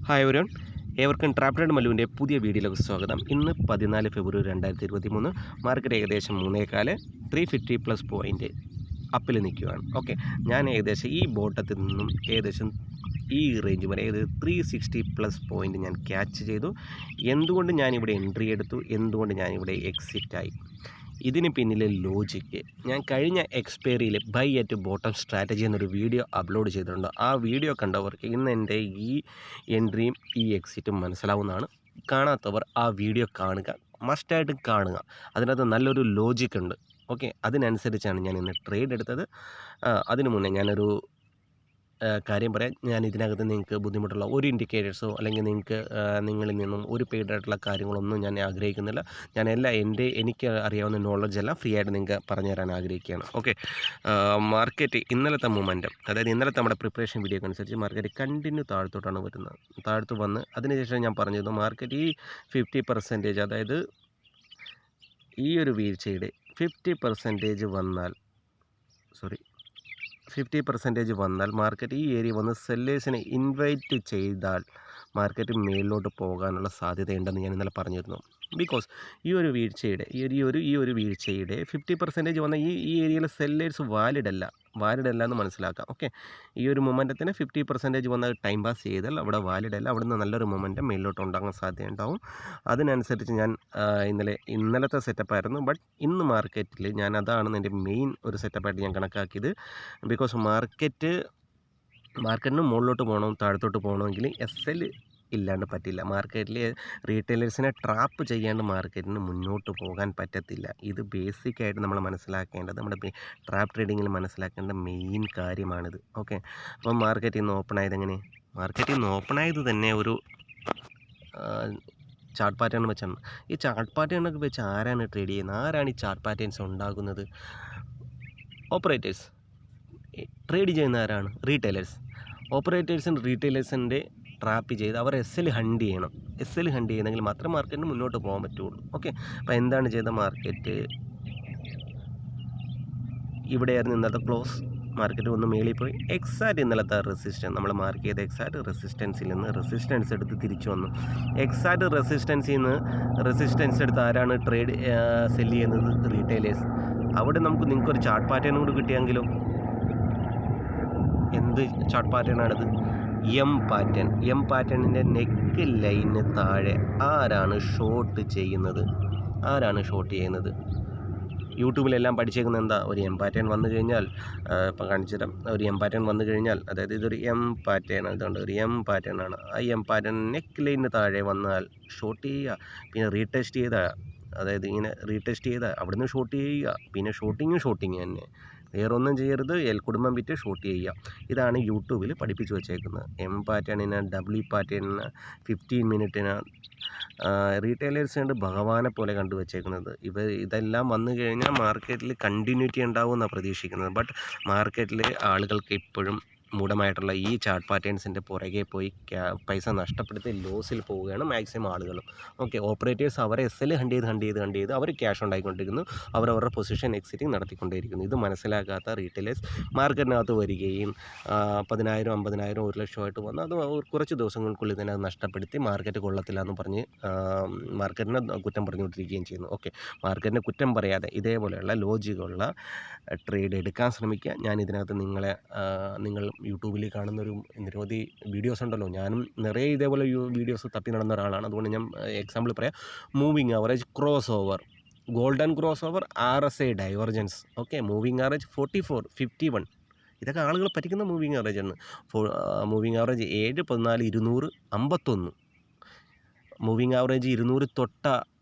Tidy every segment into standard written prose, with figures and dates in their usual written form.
Hi everyone, ഏവർക്കും trapped മല്ലുവിൻ്റെ പുതിയ വീഡിയോയിലേക്ക് സ്വാഗതം. ഇന്ന് 14 ഫെബ്രുവരി 2023. മാർക്കറ്റ് ഏകദേശം 3.4 350+ പോയിൻ്റ് അപ്പിൽ നിൽക്കുകയാണ്. ഓക്കെ, ഞാൻ ഏകദേശം ഈ ബോട്ടത്തിൽ നിന്നും ഏകദേശം ഈ റേഞ്ച് വരെ 360+ പോയിൻ്റ് ഞാൻ ക്യാച്ച് ചെയ്തു. എന്തുകൊണ്ട് ഞാനിവിടെ എൻട്രി എടുത്തു, എന്തുകൊണ്ട് ഞാനിവിടെ എക്സിറ്റായി, ഇതിന് പിന്നിലെ ലോജിക്ക് ഞാൻ കഴിഞ്ഞ എക്സ്പയറിയിൽ ബൈ അറ്റ് ബോട്ടം സ്ട്രാറ്റജി എന്നൊരു വീഡിയോ അപ്ലോഡ് ചെയ്തിട്ടുണ്ട്. ആ വീഡിയോ കണ്ടവർക്ക് ഇന്ന് എൻ്റെ ഈ എൻട്രിയും ഈ എക്സിറ്റും മനസ്സിലാവുന്നതാണ്. കാണാത്തവർ ആ വീഡിയോ കാണുക, മസ്റ്റായിട്ട് കാണുക. അതിനകത്ത് നല്ലൊരു ലോജിക്ക് ഉണ്ട്. ഓക്കെ, അതിനനുസരിച്ചാണ് ഞാൻ ഇന്ന് ട്രേഡ് എടുത്തത്. അതിനു മുന്നേ ഞാനൊരു കാര്യം പറയാം. ഞാൻ ഇതിനകത്ത് നിങ്ങൾക്ക് ബുദ്ധിമുട്ടുള്ള ഒരു ഇൻഡിക്കേറ്റേഴ്സോ അല്ലെങ്കിൽ നിങ്ങളിൽ നിന്നും ഒരു പെയ്ഡ് ആയിട്ടുള്ള കാര്യങ്ങളൊന്നും ഞാൻ ആഗ്രഹിക്കുന്നില്ല. ഞാൻ എനിക്ക് അറിയാവുന്ന നോളജ് എല്ലാം ഫ്രീ ആയിട്ട് നിങ്ങൾക്ക് പറഞ്ഞു തരാൻ ആഗ്രഹിക്കുകയാണ്. ഓക്കെ, മാർക്കറ്റ് ഇന്നലത്തെ മൊമെൻറ്റം, അതായത് ഇന്നലത്തെ നമ്മുടെ പ്രിപ്പറേഷൻ വീഡിയോക്ക് അനുസരിച്ച് മാർക്കറ്റ് കണ്ടിന്യൂ താഴത്തോട്ടാണ് വരുന്നത്. താഴത്ത് വന്ന് അതിനുശേഷം ഞാൻ പറഞ്ഞിരുന്നു മാർക്കറ്റ് ഈ 50%, അതായത് ഈ ഒരു വീഴ്ചയുടെ 50% വന്നാൽ 50% വന്നാൽ മാർക്കറ്റ് ഈ ഏരിയ വന്ന് സെല്ലേഴ്സിനെ ഇൻവൈറ്റ് ചെയ്താൽ മാർക്കറ്റ് മേളിലോട്ട് പോകാനുള്ള സാധ്യതയുണ്ടെന്ന് ഞാൻ ഇന്നലെ പറഞ്ഞിരുന്നു. ബിക്കോസ് ഈ ഒരു വീഴ്ചയുടെ 50% വന്ന ഈ ഏരിയയിൽ സെല്ലേഴ്സ് വാലിഡ് അല്ല എന്ന് മനസ്സിലാക്കാം. ഓക്കെ, ഈ ഒരു മൊമെൻറ്റത്തിന് 50% വന്ന ടൈം പാസ് ചെയ്താൽ അവിടെ വാലിഡ് അല്ല, അവിടെ നിന്ന് നല്ലൊരു മൊമെൻറ്റം മേളിലോട്ട് ഉണ്ടാകാൻ സാധ്യതയുണ്ടാവും. അതിനനുസരിച്ച് ഞാൻ ഇന്നലത്തെ സെറ്റപ്പായിരുന്നു. ബട്ട് ഇന്ന് മാർക്കറ്റിൽ ഞാൻ അതാണ് എൻ്റെ മെയിൻ ഒരു സെറ്റപ്പായിട്ട് ഞാൻ കണക്കാക്കിയത്. ബിക്കോസ് മാർക്കറ്റിന് മുകളിലോട്ട് പോകണം, താഴത്തോട്ട് പോകണമെങ്കിൽ SL ഇല്ലാണ്ട് പറ്റില്ല. മാർക്കറ്റിൽ റീറ്റെയിലേഴ്സിനെ ട്രാപ്പ് ചെയ്യാണ്ട് മാർക്കറ്റിന് മുന്നോട്ട് പോകാൻ പറ്റത്തില്ല. ഇത് ബേസിക്കായിട്ട് നമ്മൾ മനസ്സിലാക്കേണ്ടത്, നമ്മുടെ ട്രാപ്പ് ട്രേഡിങ്ങിൽ മനസ്സിലാക്കേണ്ട മെയിൻ കാര്യമാണിത്. ഓക്കെ, അപ്പം മാർക്കറ്റിൽ നിന്ന് ഓപ്പൺ ആയത് തന്നെ ഒരു ചാർട്ട് പാറ്റേൺ വെച്ചാണ്. ഈ ചാർട്ട് പാറ്റേണൊക്കെ വെച്ച് ആരാണ് ട്രേഡ് ചെയ്യുന്നത്? ആരാണ് ഈ ചാർട്ട് പാറ്റേൺസ് ഉണ്ടാക്കുന്നത്? ഓപ്പറേറ്റേഴ്സ്. ട്രേഡ് ചെയ്യുന്ന ആരാണ്? റീറ്റെയിലേഴ്സ്. റീറ്റെയിലേഴ്സിൻ്റെ ട്രാപ്പ് ചെയ്ത് അവർ SL ഹണ്ട് ചെയ്യണം. SL ഹണ്ട് ചെയ്യണമെങ്കിൽ മാത്രമേ മാർക്കറ്റിന് മുന്നോട്ട് പോകാൻ പറ്റുള്ളൂ. ഓക്കെ, അപ്പോൾ എന്താണ് ചെയ്ത മാർക്കറ്റ്? ഇവിടെയായിരുന്നു ഇന്നത്തെ ക്ലോസ്. മാർക്കറ്റ് ഒന്ന് മേളിൽ പോയി എക്സാക്റ്റ് ഇന്നലത്തെ റെസിസ്റ്റൻസ് നമ്മൾ മാർക്ക് ചെയ്ത എക്സാക്റ്റ് റെസിസ്റ്റൻസിൽ നിന്ന് റെസിസ്റ്റൻസ് എടുത്ത് തിരിച്ചു വന്നു. എക്സാക്റ്റ് റെസിസ്റ്റൻസ് എടുത്ത് ആരാണ് സെല് ചെയ്യുന്നത്? റീറ്റെയിലേഴ്സ്. അവിടെ നിങ്ങൾക്കൊരു ചാർട്ട് പാറ്റേൺ കൂടി കിട്ടിയെങ്കിലോ? എന്ത് ചാർട്ട് പാറ്റേണാണിത്? എം പാറ്റേണിൻ്റെ നെക്ക് ലൈന് താഴെ ആരാണ് ഷോർട്ട് ചെയ്യുന്നത്? യൂട്യൂബിലെല്ലാം പഠിച്ചേക്കുന്നത് എന്താ? ഒരു എം പാറ്റേൺ വന്നു കഴിഞ്ഞാൽ, ഇപ്പം കാണിച്ചുതരാം. ഒരു എം പാറ്റേൺ വന്നു കഴിഞ്ഞാൽ, അതായത് ഇതൊരു എം പാറ്റേൺ, ഇതുകൊണ്ട് ഒരു എം പാറ്റേൺ ആണ്. ആ എം പാറ്റേൺ നെക്ക് ലൈനിന് താഴെ വന്നാൽ ഷോർട്ട് ചെയ്യുക, പിന്നെ റീടെസ്റ്റ് ചെയ്താൽ, അതായത് ഇങ്ങനെ റീടെസ്റ്റ് ചെയ്താൽ അവിടുന്ന് ഷോർട്ട് ചെയ്യുക, പിന്നെ ഷോർട്ടിങ് തന്നെ, വേറൊന്നും ചെയ്യരുത്. കുടുംബം വിറ്റ് ഷോർട്ട് ചെയ്യുക. ഇതാണ് യൂട്യൂബിൽ പഠിപ്പിച്ച് വെച്ചേക്കുന്നത്. എം പാറ്റേണിന്, W പാറ്റേണിന്, 15 മിനിറ്റിന് റീറ്റെയിലേഴ്സ് കണ്ട് ഭഗവാനെ പോലെ കണ്ടുവച്ചേക്കുന്നത്. ഇതെല്ലാം വന്നു കഴിഞ്ഞാൽ മാർക്കറ്റിൽ കണ്ടിന്യൂറ്റി ഉണ്ടാവുമെന്നാണ് പ്രതീക്ഷിക്കുന്നത്. ബട്ട് മാർക്കറ്റിൽ ആളുകൾക്ക് ഇപ്പോഴും മൂഢമായിട്ടുള്ള ഈ ചാർട്ട് പാറ്റേൺസിൻ്റെ പുറകെ പോയി പൈസ നഷ്ടപ്പെടുത്തി ലോസിൽ പോവുകയാണ് മാക്സിമം ആളുകളും. ഓക്കെ, ഓപ്പറേറ്റേഴ്സ് അവരെ SL ഹണ്ട് ചെയ്ത് അവർ ക്യാഷ് ഉണ്ടായിക്കൊണ്ടിരിക്കുന്നു. അവരവരുടെ പൊസിഷൻ എക്സിറ്റിംഗ് നടത്തിക്കൊണ്ടേയിരിക്കുന്നു. ഇത് മനസ്സിലാക്കാത്ത റീറ്റെയിലേഴ്സ് മാർക്കറ്റിനകത്ത് വരികയും 10,000, 50,000, 1 ലക്ഷമായിട്ട് വന്ന് അത് കുറച്ച് ദിവസങ്ങൾക്കുള്ളിൽ തന്നെ അത് നഷ്ടപ്പെടുത്തി മാർക്കറ്റ് കൊള്ളത്തില്ല എന്ന് പറഞ്ഞ് മാർക്കറ്റിനെ കുറ്റം പറഞ്ഞുകൊണ്ടിരിക്കുകയും ചെയ്യുന്നു. ഓക്കെ, മാർക്കറ്റിനെ കുറ്റം പറയാതെ ഇതേപോലെയുള്ള ലോജിക്കുള്ള ട്രേഡ് എടുക്കാൻ ശ്രമിക്കുക. ഞാൻ ഇതിനകത്ത് നിങ്ങൾ യൂട്യൂബിൽ കാണുന്നൊരു നിരവധി വീഡിയോസ് ഉണ്ടല്ലോ. ഞാനും നിറയെ ഇതേപോലെ വീഡിയോസ് തപ്പി നടന്ന ഒരാളാണ്. അതുകൊണ്ട് ഞാൻ എക്സാമ്പിൾ പറയാം. Moving average, cross over, golden cross over, RSI divergence. Okay, moving average 44, 51. ഇതൊക്കെ ആളുകൾ പറ്റിക്കുന്ന മൂവിങ് ആവറേജ് ആണ്. Moving average 7, 14, 200, 51. മൂവിങ് ആവറേജ് 200 തൊട്ട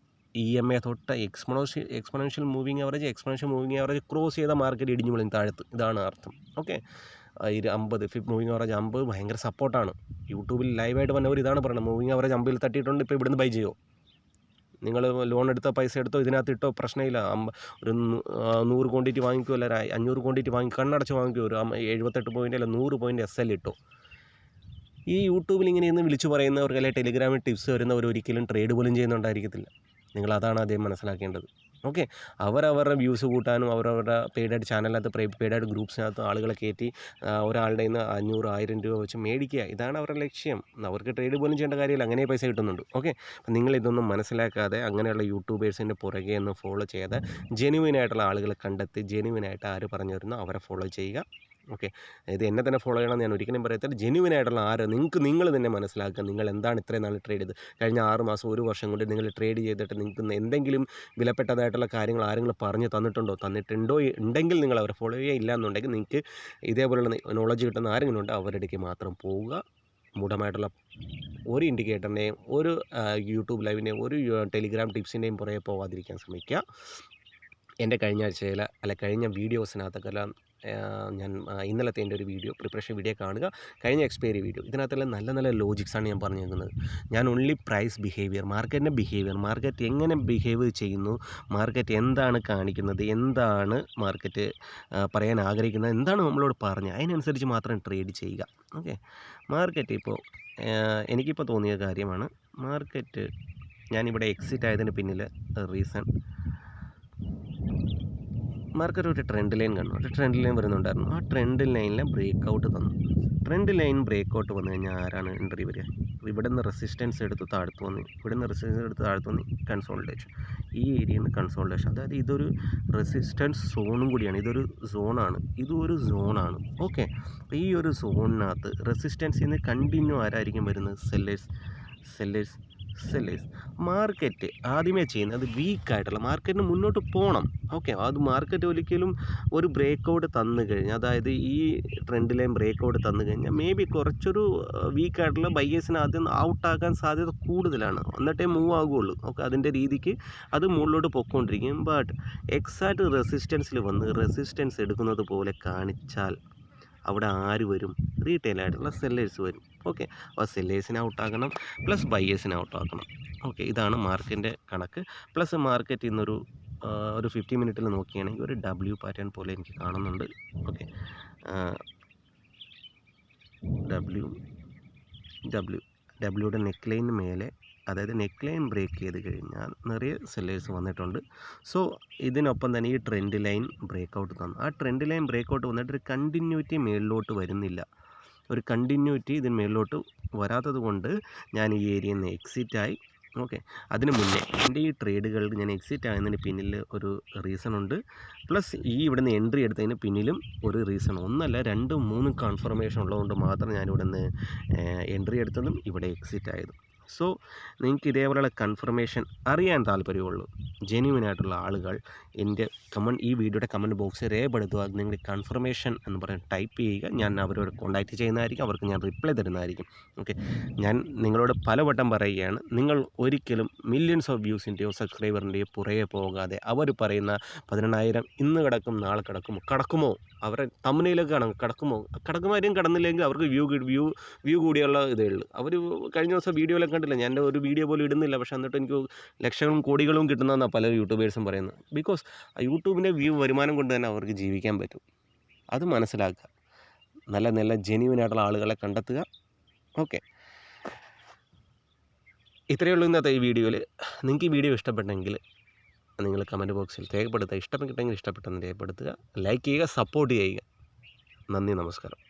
EMA തൊട്ട എക്സ്പൊണൻഷ്യൽ മൂവിങ് ആവറേജ് ക്രോസ് ചെയ്ത മാർക്കറ്റ് ഇടിഞ്ഞു പൊളിയും താഴത്ത്. ഇതാണ് അർത്ഥം. ഓക്കെ, 50 മൂവിങ് ആവറേജ് 50 ഭയങ്കര സപ്പോർട്ടാണ്. യൂട്യൂബിൽ ലൈവായിട്ട് വന്നവർ ഇതാണ് പറയുന്നത്. മൂവിങ് ആവറേജ് 50 തട്ടിയിട്ടുണ്ട്, ഇപ്പോൾ ഇവിടുന്ന് ബൈ ചെയ്യോ? നിങ്ങൾ ലോൺ എടുത്തോ, പൈസ എടുത്തോ, ഇതിനകത്ത് ഇട്ടോ, പ്രശ്നമില്ല. ഒരു 100 ക്വാണ്ടിറ്റി വാങ്ങിക്കുമോ, അല്ല 500 ക്വാണ്ടിറ്റി കണ്ണടച്ച് വാങ്ങിക്കുമോ, ഒരു 78 പോയിൻ്റ് അല്ല 100 പോയിൻ്റ് SL ഇട്ടോ. ഈ യൂട്യൂബിൽ ഇങ്ങനെയൊന്ന് വിളിച്ചു പറയുന്നവർക്ക്, അല്ലെങ്കിൽ ടെലിഗ്രാമിൽ ടിപ്സ് വരുന്നവർ ഒരിക്കലും ട്രേഡ് പോലും ചെയ്യുന്നുണ്ടായിരിക്കത്തില്ല. നിങ്ങളതാണ് ആദ്യം മനസ്സിലാക്കേണ്ടത്. ഓക്കെ, അവരവരുടെ വ്യൂസ് കൂട്ടാനും അവരവരുടെ പെയ്ഡായിട്ട് ചാനലിനകത്ത് പെയ്ഡായിട്ട് ഗ്രൂപ്പ്സിനകത്ത് ആളുകളെ കയറ്റി ഒരാളുടെ നിന്ന് 500 1000 രൂപ വെച്ച് മേടിക്കുക. ഇതാണ് അവരുടെ ലക്ഷ്യം. അവർക്ക് ട്രേഡ് പോലും ചെയ്യേണ്ട കാര്യമില്ല, അങ്ങനെ പൈസ കിട്ടുന്നുണ്ട്. ഓക്കെ, അപ്പം നിങ്ങളിതൊന്നും മനസ്സിലാക്കാതെ അങ്ങനെയുള്ള യൂട്യൂബേഴ്സിൻ്റെ പുറകെ ഒന്ന് ഫോളോ ചെയ്യാതെ ജെന്യുവിനായിട്ടുള്ള ആളുകളെ കണ്ടെത്തി ജെന്യുവിനായിട്ട് ആര് പറഞ്ഞു വരുന്നോ അവരെ ഫോളോ ചെയ്യുക. ഓക്കെ, ഇത് എന്നെ തന്നെ ഫോളോ ചെയ്യണം ഞാൻ ഒരിക്കലും പറയത്തില്ല. ജെന്യുവിനായിട്ടുള്ള നിങ്ങൾ തന്നെ മനസ്സിലാക്കുക. നിങ്ങൾ എന്താണ് ഇത്രയും നാൾ ട്രേഡ് ചെയ്ത് കഴിഞ്ഞ 6 മാസം 1 വർഷം കൊണ്ട് നിങ്ങൾ ട്രേഡ് ചെയ്തിട്ട് നിങ്ങൾക്ക് എന്തെങ്കിലും വിലപ്പെട്ടതായിട്ടുള്ള കാര്യങ്ങൾ ആരെങ്കിലും പറഞ്ഞു ഉണ്ടെങ്കിൽ നിങ്ങൾ അവരെ ഫോളോ ചെയ്യുക. ഇല്ല എന്നുണ്ടെങ്കിൽ നിങ്ങൾക്ക് ഇതേപോലുള്ള നോളജ് കിട്ടുന്ന ആരെങ്കിലും ഉണ്ട് അവരുടെ അടുത്തേക്ക് മാത്രം പോവുക. മൂഢമായിട്ടുള്ള ഒരു ഇൻഡിക്കേറ്ററിൻ്റെയും ഒരു യൂട്യൂബ് ലൈവിൻ്റെയും ഒരു ടെലിഗ്രാം ടിപ്സിൻ്റെയും പുറകെ പോകാതിരിക്കാൻ ശ്രമിക്കുക. എൻ്റെ കഴിഞ്ഞ ആഴ്ചയിൽ കഴിഞ്ഞ വീഡിയോസിനകത്തൊക്കെ ഞാൻ ഇന്നലത്തെ എൻ്റെ ഒരു വീഡിയോ പ്രിപ്പറേഷൻ വീഡിയോ കാണുക, കഴിഞ്ഞ എക്സ്പയറി വീഡിയോ, ഇതിനകത്തെല്ലാം നല്ല നല്ല ലോജിക്സാണ് ഞാൻ പറഞ്ഞു തരുന്നത്. ഞാൻ ഓൺലി പ്രൈസ് ബിഹേവിയർ, മാർക്കറ്റ് എങ്ങനെ ബിഹേവ് ചെയ്യുന്നു, മാർക്കറ്റ് എന്താണ് കാണിക്കുന്നത്, എന്താണ് മാർക്കറ്റ് പറയാൻ ആഗ്രഹിക്കുന്നത്, എന്താണ് നമ്മളോട് പറഞ്ഞത്, അതിനനുസരിച്ച് മാത്രം ട്രേഡ് ചെയ്യുക. ഓക്കെ, മാർക്കറ്റ് ഇപ്പോൾ എനിക്കിപ്പോൾ തോന്നിയ കാര്യമാണ്. മാർക്കറ്റ് ഞാനിവിടെ എക്സിറ്റ് ആയതിന് പിന്നിൽ റീസൺ, മാർക്കറ്റ് ഒരു ട്രെൻഡ് ലൈൻ കണ്ടു. ഒരു ട്രെൻഡ് ലൈൻ വരുന്നുണ്ടായിരുന്നു. ആ ട്രെൻഡ് ലൈനിലെ ബ്രേക്ക് ഔട്ട് തന്നു. ട്രെൻഡ് ലൈൻ ബ്രേക്ക് ഔട്ട് വന്നു കഴിഞ്ഞാൽ ആരാണ് എൻട്രി വരിക? ഇവിടെ നിന്ന് റെസിസ്റ്റൻസ് എടുത്ത് താഴ്ത്തു വന്നു, കൺസോൾട്ടേഷൻ, ഈ ഏരിയയിൽ നിന്ന് കൺസോൾട്ടേഷൻ. അതായത് ഇതൊരു റെസിസ്റ്റൻസ് സോണും കൂടിയാണ്, ഇതൊരു സോണാണ്. ഓക്കെ, അപ്പോൾ ഈ ഒരു സോണിനകത്ത് റെസിസ്റ്റൻസിൽ നിന്ന് കണ്ടിന്യൂ ആരായിരിക്കും വരുന്നത്? സെല്ലേഴ്സ്. മാർക്കറ്റ് ആദ്യമേ ചെയ്യുന്നത് വീക്കായിട്ടുള്ള മാർക്കറ്റിന് മുന്നോട്ട് പോകണം. ഓക്കെ, അത് മാർക്കറ്റ് ഒരിക്കലും ഒരു ബ്രേക്ക് ഔട്ട് തന്നു കഴിഞ്ഞാൽ, അതായത് ഈ ട്രെൻഡ് ലൈൻ ബ്രേക്ക് ഔട്ട് തന്നു കഴിഞ്ഞാൽ മേ ബി കുറച്ചൊരു വീക്കായിട്ടുള്ള ബയ്യേഴ്സിന് ആദ്യം ഔട്ടാക്കാൻ സാധ്യത കൂടുതലാണ്, എന്നിട്ടേ മൂവ് ആകുകയുള്ളൂ. ഓക്കെ, അതിൻ്റെ രീതിക്ക് അത് മുകളിലോട്ട് പൊയ്ക്കൊണ്ടിരിക്കും. ബട്ട് എക്സാക്റ്റ് റെസിസ്റ്റൻസിൽ വന്ന് റെസിസ്റ്റൻസ് എടുക്കുന്നത് പോലെ കാണിച്ചാൽ അവിടെ ആര് വരും? റീറ്റെയിൽ ആയിട്ടുള്ള സെല്ലേഴ്സ് വരും. ഓക്കെ, അപ്പോൾ സെല്ലേഴ്സിനെ ഔട്ടാക്കണം പ്ലസ് ബയ്യേഴ്സിനെ ഔട്ടാക്കണം. ഓക്കെ, ഇതാണ് മാർക്കറ്റിൻ്റെ കണക്ക്. പ്ലസ് മാർക്കറ്റ് ഇന്നൊരു 50 മിനിറ്റിൽ നോക്കുകയാണെങ്കിൽ ഒരു W പാറ്റേൺ പോലെ എനിക്ക് കാണുന്നുണ്ട്. ഓക്കെ, ഡബ്ല്യൂയുടെ നെക്ക് ലൈനിന് മേലെ, അതായത് നെക്ക് ലൈൻ ബ്രേക്ക് ചെയ്ത് കഴിഞ്ഞാൽ നിറയെ സെല്ലേഴ്സ് വന്നിട്ടുണ്ട്. സോ ഇതിനൊപ്പം തന്നെ ഈ ട്രെൻഡ് ലൈൻ ബ്രേക്ക് ഔട്ട് തന്നു. ആ ട്രെൻഡ് ലൈൻ ബ്രേക്ക് ഔട്ട് വന്നിട്ട് ഒരു കണ്ടിന്യൂറ്റി മേളിലോട്ട് വരുന്നില്ല. ഒരു കണ്ടിന്യൂറ്റി ഇതിന് മേളിലോട്ട് വരാത്തത് കൊണ്ട് ഞാൻ ഈ ഏരിയയിൽ നിന്ന് എക്സിറ്റായി. ഓക്കെ, അതിന് മുന്നേ എൻ്റെ ഈ ട്രേഡുകളിൽ ഞാൻ എക്സിറ്റ് ആയതിന് പിന്നിൽ ഒരു റീസൺ ഉണ്ട്. പ്ലസ് ഈ ഇവിടുന്ന് എൻട്രി എടുത്തതിന് പിന്നിലും ഒരു റീസൺ, 1 2 3 കൺഫർമേഷൻ ഉള്ളതുകൊണ്ട് മാത്രം ഞാൻ ഇവിടുന്ന് എൻട്രി എടുത്തതും ഇവിടെ എക്സിറ്റ് ആയതും. സോ നിങ്ങൾക്ക് ഇതേപോലെയുള്ള കൺഫർമേഷൻ അറിയാൻ താല്പര്യമുള്ളൂ ജെന്യുവിനായിട്ടുള്ള ആളുകൾ എൻ്റെ ഈ വീഡിയോയുടെ കമൻറ്റ് ബോക്സിൽ രേഖപ്പെടുത്തുക. നിങ്ങൾ കൺഫർമേഷൻ എന്ന് പറഞ്ഞ് ടൈപ്പ് ചെയ്യുക. ഞാൻ അവരോട് കോൺടാക്റ്റ് ചെയ്യുന്നതായിരിക്കും, അവർക്ക് ഞാൻ റിപ്ലൈ തരുന്നതായിരിക്കും. ഓക്കെ, ഞാൻ നിങ്ങളോട് പലവട്ടം പറയുകയാണ്, നിങ്ങൾ ഒരിക്കലും മില്യൺസ് ഓഫ് വ്യൂസിൻ്റെയോ സബ്സ്ക്രൈബറിൻ്റെയോ പുറകെ പോകാതെ അവർ പറയുന്ന 10000 ഇന്ന് കിടക്കും നാളെ കിടക്കുമോ അവരുടെ തമ്പനയിലൊക്കെ കിടക്കുമായിരിക്കും. കടന്നില്ലെങ്കിൽ അവർക്ക് വ്യൂ കൂടിയുള്ള ഇതേ ഉള്ളൂ. അവർ കഴിഞ്ഞ ദിവസം വീഡിയോയിലൊക്കെ കണ്ടില്ല, ഞാൻ ഒരു വീഡിയോ പോലും ഇടുന്നില്ല, പക്ഷേ എന്നിട്ട് എനിക്ക് ലക്ഷങ്ങളും കോടികളും കിട്ടുന്നതെന്നാണ് പല യൂട്യൂബേഴ്സും പറയുന്നത്. ബിക്കോസ് യൂട്യൂബിൻ്റെ വരുമാനം കൊണ്ട് തന്നെ അവർക്ക് ജീവിക്കാൻ പറ്റും. അത് മനസ്സിലാക്കുക. നല്ല ജെന്യുവിനായിട്ടുള്ള ആളുകളെ കണ്ടെത്തുക. ഓക്കെ, ഇത്രയേ ഉള്ളൂ ഇന്നത്തെ ഈ വീഡിയോയിൽ. നിങ്ങൾക്ക് ഈ വീഡിയോ ഇഷ്ടപ്പെട്ടെങ്കിൽ നിങ്ങൾ കമൻറ്റ് ബോക്സിൽ രേഖപ്പെടുത്തുക. ഇഷ്ടപ്പെട്ടെങ്കിൽ ഇഷ്ടപ്പെട്ടെന്ന് രേഖപ്പെടുത്തുക. ലൈക്ക് ചെയ്യുക, സപ്പോർട്ട് ചെയ്യുക. നന്ദി, നമസ്കാരം.